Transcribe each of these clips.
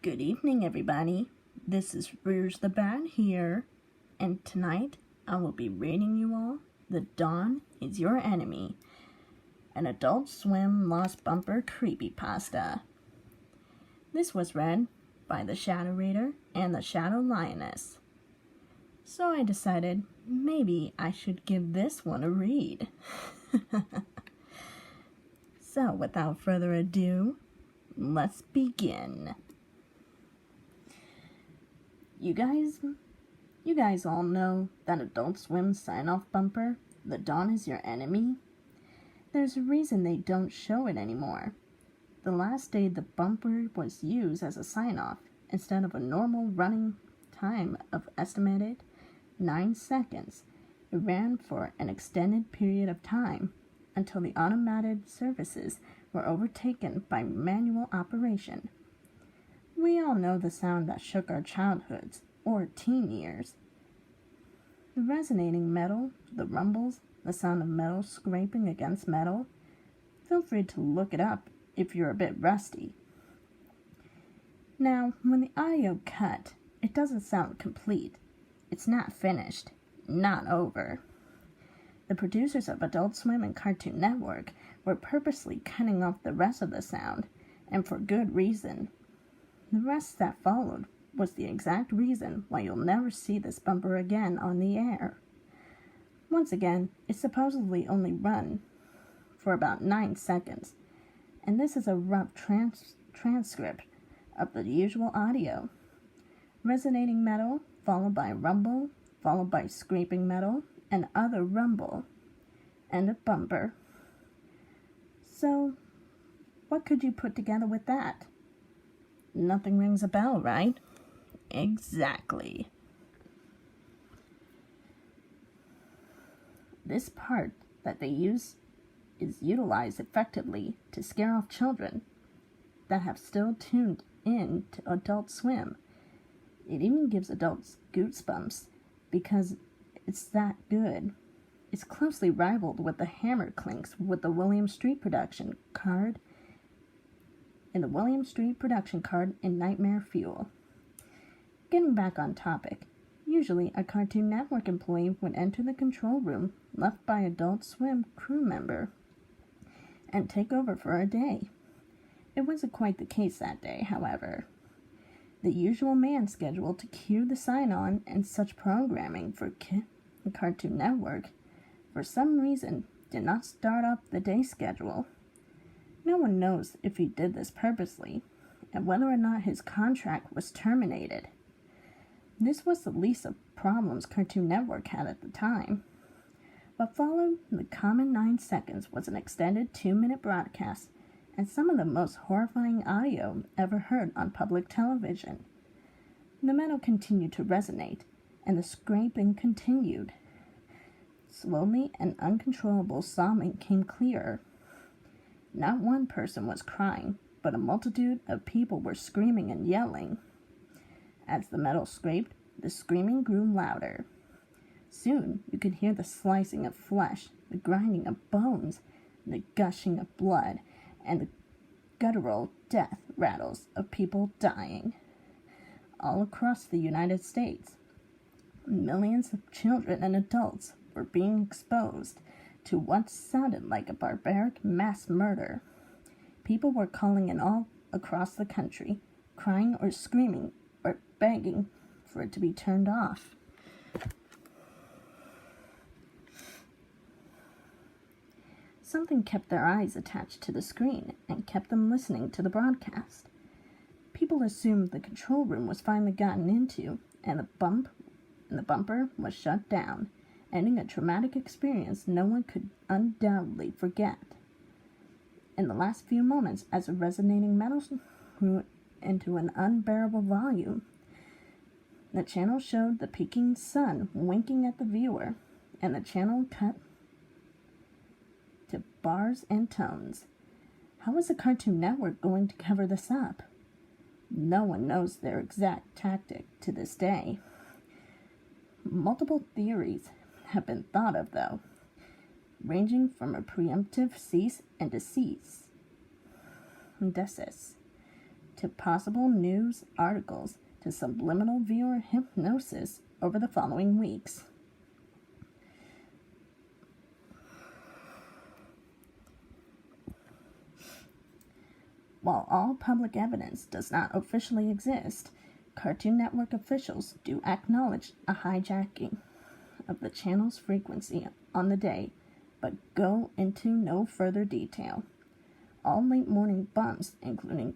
Good evening, everybody. This is Rouge the Bat here, and tonight I will be reading you all The Dawn is Your Enemy, an Adult Swim Lost Bumper Creepypasta. This was read by the Shadow Reader and the Shadow Lioness. So I decided maybe I should give this one a read. So without further ado, let's begin. You guys all know that Adult Swim's sign-off bumper, The Dawn is Your Enemy? There's a reason they don't show it anymore. The last day the bumper was used as a sign-off, instead of a normal running time of estimated 9 seconds, it ran for an extended period of time until the automated services were overtaken by manual operation. We all know the sound that shook our childhoods or teen years. The resonating metal, the rumbles, the sound of metal scraping against metal. Feel free to look it up if you're a bit rusty. Now, when the audio cut, it doesn't sound complete. It's not finished, not over. The producers of Adult Swim and Cartoon Network were purposely cutting off the rest of the sound, and for good reason. The rest that followed was the exact reason why you'll never see this bumper again on the air. Once again, it supposedly only run for about 9 seconds, and this is a rough transcript of the usual audio. Resonating metal, followed by rumble, followed by scraping metal, and other rumble, and a bumper. So, what could you put together with that? Nothing rings a bell, right? Exactly. This part that they use is utilized effectively to scare off children that have still tuned in to Adult Swim. It even gives adults goosebumps because it's that good. It's closely rivaled with the hammer clinks with the William Street production card in Nightmare Fuel. Getting back on topic, usually a Cartoon Network employee would enter the control room left by Adult Swim crew member and take over for a day. It wasn't quite the case that day, however. The usual man scheduled to cue the sign-on and such programming for Cartoon Network, for some reason, did not start up the day schedule. No one knows if he did this purposely, and whether or not his contract was terminated. This was the least of problems Cartoon Network had at the time. What followed the common 9 seconds was an extended 2-minute broadcast, and some of the most horrifying audio ever heard on public television. The metal continued to resonate, and the scraping continued. Slowly, an uncontrollable sobbing came clearer. Not one person was crying, but a multitude of people were screaming and yelling. As the metal scraped, the screaming grew louder. Soon, you could hear the slicing of flesh, the grinding of bones, the gushing of blood, and the guttural death rattles of people dying. All across the United States, millions of children and adults were being exposed to what sounded like a barbaric mass murder. People were calling in all across the country, crying or screaming or begging for it to be turned off. Something kept their eyes attached to the screen and kept them listening to the broadcast. People assumed the control room was finally gotten into, and the bumper was shut down, ending a traumatic experience no one could undoubtedly forget. In the last few moments, as the resonating metal grew into an unbearable volume, the channel showed the peaking sun winking at the viewer, and the channel cut to bars and tones. How was the Cartoon Network going to cover this up? No one knows their exact tactic to this day. Multiple theories have been thought of, though, ranging from a preemptive cease and desist to possible news articles to subliminal viewer hypnosis over the following weeks. While all public evidence does not officially exist, Cartoon Network officials do acknowledge a hijacking of the channel's frequency on the day, but go into no further detail. All late morning bumps, including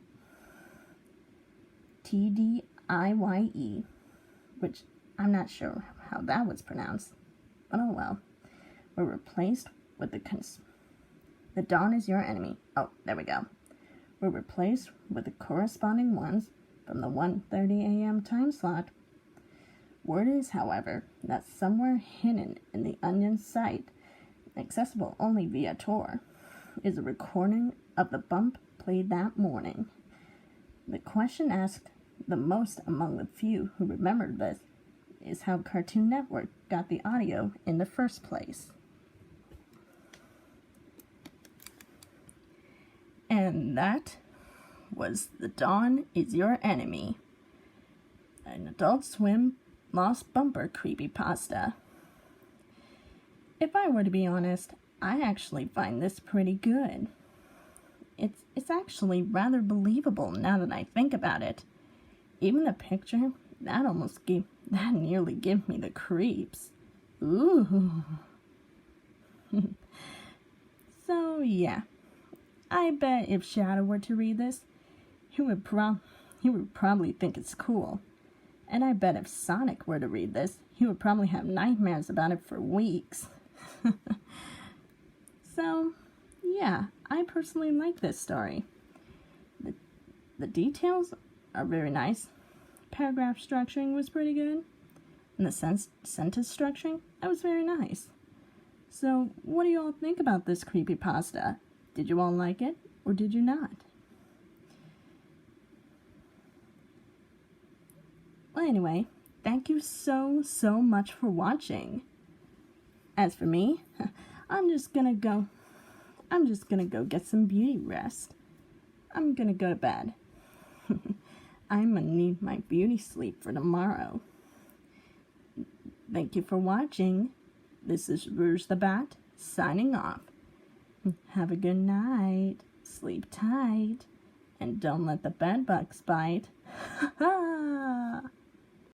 TDIYE, which I'm not sure how that was pronounced, but oh well, were replaced with the dawn is your enemy. Oh, there we go. Were replaced with the corresponding ones from the 1:30 a.m. time slot. Word is, however, that somewhere hidden in the Onion site, accessible only via Tor, is a recording of the bump played that morning. The question asked the most among the few who remembered this is how Cartoon Network got the audio in the first place. And that was The Dawn is Your Enemy, an Adult Swim Lost Bumper creepypasta. If I were to be honest, I actually find this pretty good. It's actually rather believable now that I think about it. Even the picture, that nearly gave me the creeps. Ooh. So yeah, I bet if Shadow were to read this, he would probably think it's cool. And I bet if Sonic were to read this, he would probably have nightmares about it for weeks. So, yeah, I personally like this story. The details are very nice. Paragraph structuring was pretty good. And the sentence structuring, that was very nice. So, what do you all think about this creepypasta? Did you all like it, or did you not? Well, anyway, thank you so much for watching. As for me, I'm just gonna go get some beauty rest. I'm gonna go to bed. I'm gonna need my beauty sleep for tomorrow. Thank you for watching. This is Rouge the Bat, signing off. Have a good night, sleep tight, and don't let the bed bugs bite. Ha ha!